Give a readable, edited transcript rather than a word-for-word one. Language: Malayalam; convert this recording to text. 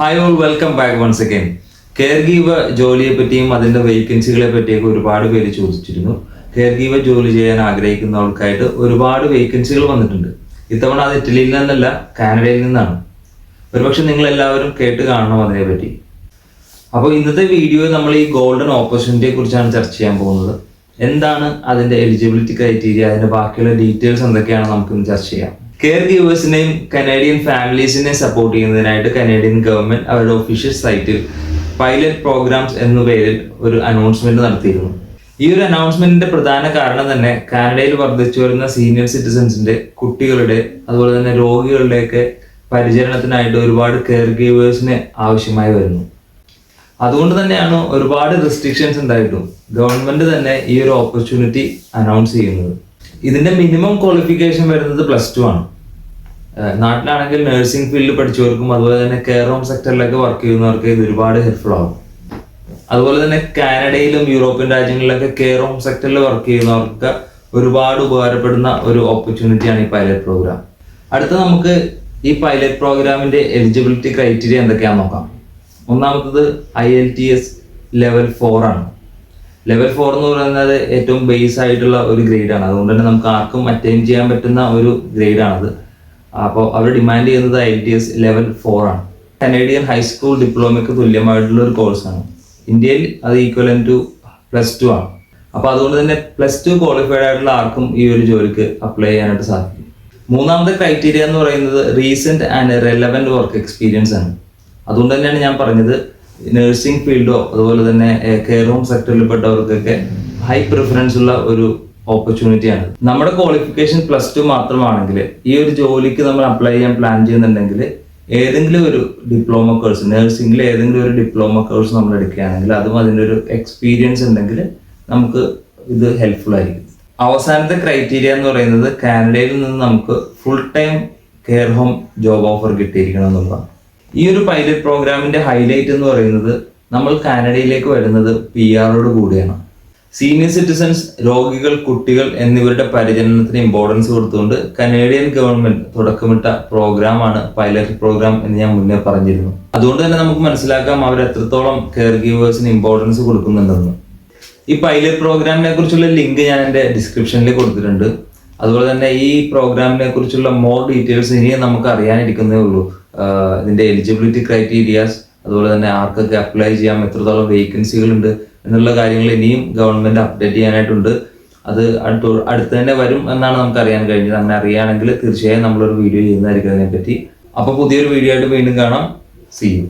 Hi all, welcome back once again. Caregiver ജോലിയെ പറ്റിയും അതിന്റെ വേക്കൻസികളെ പറ്റിയൊക്കെ ഒരുപാട് പേര് ചോദിച്ചിരുന്നു. കെയർ ഗീവർ ജോലി ചെയ്യാൻ ആഗ്രഹിക്കുന്നവർക്കായിട്ട് ഒരുപാട് വേക്കൻസികൾ വന്നിട്ടുണ്ട്. ഇത്തവണ അത് ഇറ്റലിയിൽ നിന്നല്ല, കാനഡയിൽ നിന്നാണ്. ഒരുപക്ഷെ നിങ്ങൾ എല്ലാവരും കേട്ട് കാണണം അതിനെപ്പറ്റി. അപ്പോൾ ഇന്നത്തെ വീഡിയോ നമ്മൾ ഈ ഗോൾഡൻ ഓപ്പർച്യൂണിറ്റിയെ കുറിച്ചാണ് ചർച്ച ചെയ്യാൻ പോകുന്നത്. എന്താണ് അതിന്റെ എലിജിബിലിറ്റി ക്രൈറ്റീരിയ, അതിന്റെ ബാക്കിയുള്ള ഡീറ്റെയിൽസ് എന്തൊക്കെയാണ് നമുക്കിന്ന് ചർച്ച ചെയ്യാം. കെയർ ഗീവേഴ്സിനെയും കനേഡിയൻ ഫാമിലീസിനെയും സപ്പോർട്ട് ചെയ്യുന്നതിനായിട്ട് കനേഡിയൻ ഗവൺമെന്റ് അവരുടെ ഒഫീഷ്യൽ സൈറ്റിൽ പൈലറ്റ് പ്രോഗ്രാംസ് എന്ന പേരിൽ ഒരു അനൗൺസ്മെന്റ് നടത്തിയിരുന്നു. ഈ ഒരു അനൗൺസ്മെന്റിന്റെ പ്രധാന കാരണം തന്നെ കാനഡയിൽ വർദ്ധിച്ചു വരുന്ന സീനിയർ സിറ്റിസൺസിന്റെ, കുട്ടികളുടെ, അതുപോലെ തന്നെ രോഗികളുടെയൊക്കെ പരിചരണത്തിനായിട്ട് ഒരുപാട് കെയർ ഗീവേഴ്സിനെ ആവശ്യമായി വരുന്നു. അതുകൊണ്ട് തന്നെയാണ് ഒരുപാട് റെസ്ട്രിക്ഷൻസ് ഉണ്ടായിട്ടും ഗവൺമെന്റ് തന്നെ ഈ ഒരു ഓപ്പർച്യൂണിറ്റി അനൗൺസ് ചെയ്യുന്നത്. ഇതിന്റെ മിനിമം ക്വാളിഫിക്കേഷൻ വരുന്നത് +2 ആണ്. നാട്ടിലാണെങ്കിൽ നഴ്സിംഗ് ഫീൽഡിൽ പഠിച്ചവർക്കും അതുപോലെ തന്നെ കെയർ ഹോം സെക്ടറിലൊക്കെ വർക്ക് ചെയ്യുന്നവർക്ക് ഇത് ഒരുപാട് ഹെൽപ്ഫുൾ ആകും. അതുപോലെ തന്നെ കാനഡയിലും യൂറോപ്യൻ രാജ്യങ്ങളിലൊക്കെ കെയർ ഹോം സെക്ടറിൽ വർക്ക് ചെയ്യുന്നവർക്ക് ഒരുപാട് ഉപകാരപ്പെടുന്ന ഒരു ഓപ്പർച്യൂണിറ്റിയാണ് ഈ പൈലറ്റ് പ്രോഗ്രാം. അടുത്ത നമുക്ക് ഈ പൈലറ്റ് പ്രോഗ്രാമിന്റെ എലിജിബിലിറ്റി ക്രൈറ്റീരിയ എന്തൊക്കെയാണെന്ന് നോക്കാം. ഒന്നാമത്തത് IELTS ലെവൽ 4 ആണ്. ലെവൽ 4 എന്ന് പറയുന്നത് ഏറ്റവും ബേസ് ആയിട്ടുള്ള ഒരു ഗ്രേഡാണ്. അതുകൊണ്ട് തന്നെ നമുക്ക് ആർക്കും അറ്റൈൻ ചെയ്യാൻ പറ്റുന്ന ഒരു ഗ്രേഡാണത്. അപ്പോൾ അവർ ഡിമാൻഡ് ചെയ്യുന്നത് IELTS ലെവൽ 4 ആണ്. കനേഡിയൻ ഹൈസ്കൂൾ ഡിപ്ലോമയ്ക്ക് തുല്യമായിട്ടുള്ള ഒരു കോഴ്സാണ്. ഇന്ത്യയിൽ അത് ഈക്വലൻ ടു +2 ആണ്. അപ്പോൾ അതുകൊണ്ട് തന്നെ +2 ക്വാളിഫൈഡ് ആയിട്ടുള്ള ആർക്കും ഈ ഒരു ജോലിക്ക് അപ്ലൈ ചെയ്യാനായിട്ട് സാധിക്കും. മൂന്നാമത്തെ ക്രൈറ്റീരിയ എന്ന് പറയുന്നത് recent and relevant work experience ആണ്. അതുകൊണ്ട് തന്നെയാണ് ഞാൻ പറഞ്ഞത് നഴ്സിംഗ് ഫീൽഡോ അതുപോലെ തന്നെ കെയർ ഹോം സെക്ടറിൽ പെട്ടവർക്കൊക്കെ ഹൈ പ്രിഫറൻസ് ഉള്ള ഒരു ഓപ്പർച്യൂണിറ്റിയാണ്. നമ്മുടെ ക്വാളിഫിക്കേഷൻ +2 മാത്രമാണെങ്കിൽ ഈ ഒരു ജോലിക്ക് നമ്മൾ അപ്ലൈ ചെയ്യാൻ പ്ലാൻ ചെയ്യുന്നുണ്ടെങ്കിൽ ഏതെങ്കിലും ഒരു ഡിപ്ലോമ കോഴ്സ്, നഴ്സിംഗിൽ ഏതെങ്കിലും ഒരു ഡിപ്ലോമ കോഴ്സ് നമ്മൾ എടുക്കുകയാണെങ്കിൽ അതും അതിൻ്റെ ഒരു എക്സ്പീരിയൻസ് ഉണ്ടെങ്കിൽ നമുക്ക് ഇത് ഹെൽപ്ഫുൾ ആയിരിക്കും. അവസാനത്തെ ക്രൈറ്റീരിയ എന്ന് പറയുന്നത് കാനഡയിൽ നിന്ന് നമുക്ക് full time care home job offer കിട്ടിയിരിക്കണം എന്നുള്ളതാണ്. ഈ ഒരു പൈലറ്റ് പ്രോഗ്രാമിന്റെ ഹൈലൈറ്റ് എന്ന് പറയുന്നത് നമ്മൾ കാനഡയിലേക്ക് വരുന്നത് PR കൂടിയാണ്. സീനിയർ സിറ്റിസൺസ്, രോഗികൾ, കുട്ടികൾ എന്നിവരുടെ പരിചരണത്തിന് ഇമ്പോർട്ടൻസ് കൊടുത്തുകൊണ്ട് കനേഡിയൻ ഗവൺമെന്റ് തുടക്കമിട്ട പ്രോഗ്രാമാണ് പൈലറ്റ് പ്രോഗ്രാം എന്ന് ഞാൻ മുന്നേ പറഞ്ഞിരുന്നു. അതുകൊണ്ട് തന്നെ നമുക്ക് മനസ്സിലാക്കാം അവർ എത്രത്തോളം കെയർ ഗീവേഴ്സിന് ഇമ്പോർട്ടൻസ് കൊടുക്കുന്നുണ്ടെന്ന്. ഈ പൈലറ്റ് പ്രോഗ്രാമിനെ കുറിച്ചുള്ള ലിങ്ക് ഞാൻ എൻ്റെ ഡിസ്ക്രിപ്ഷനിൽ കൊടുത്തിട്ടുണ്ട്. അതുപോലെ തന്നെ ഈ പ്രോഗ്രാമിനെ കുറിച്ചുള്ള മോർ ഡീറ്റെയിൽസ് ഇനിയും നമുക്ക് അറിയാനിരിക്കുന്നേ ഉള്ളൂ. ഇതിന്റെ എലിജിബിലിറ്റി ക്രൈറ്റീരിയാസ്, അതുപോലെ തന്നെ ആർക്കൊക്കെ അപ്ലൈ ചെയ്യാം, എത്രത്തോളം വേക്കൻസികൾ ഉണ്ട് എന്നുള്ള കാര്യങ്ങൾ ഇനിയും ഗവൺമെന്റ് അപ്ഡേറ്റ് ചെയ്യാനായിട്ടുണ്ട്. അത് അടുത്ത് തന്നെ വരും എന്നാണ് നമുക്ക് അറിയാൻ കഴിഞ്ഞത്. അങ്ങനെ അറിയുകയാണെങ്കിൽ തീർച്ചയായും നമ്മളൊരു വീഡിയോ ചെയ്യുന്നതായിരിക്കും അതിനെപ്പറ്റി. അപ്പോൾ പുതിയൊരു വീഡിയോ ആയിട്ട് വീണ്ടും കാണാം. See U.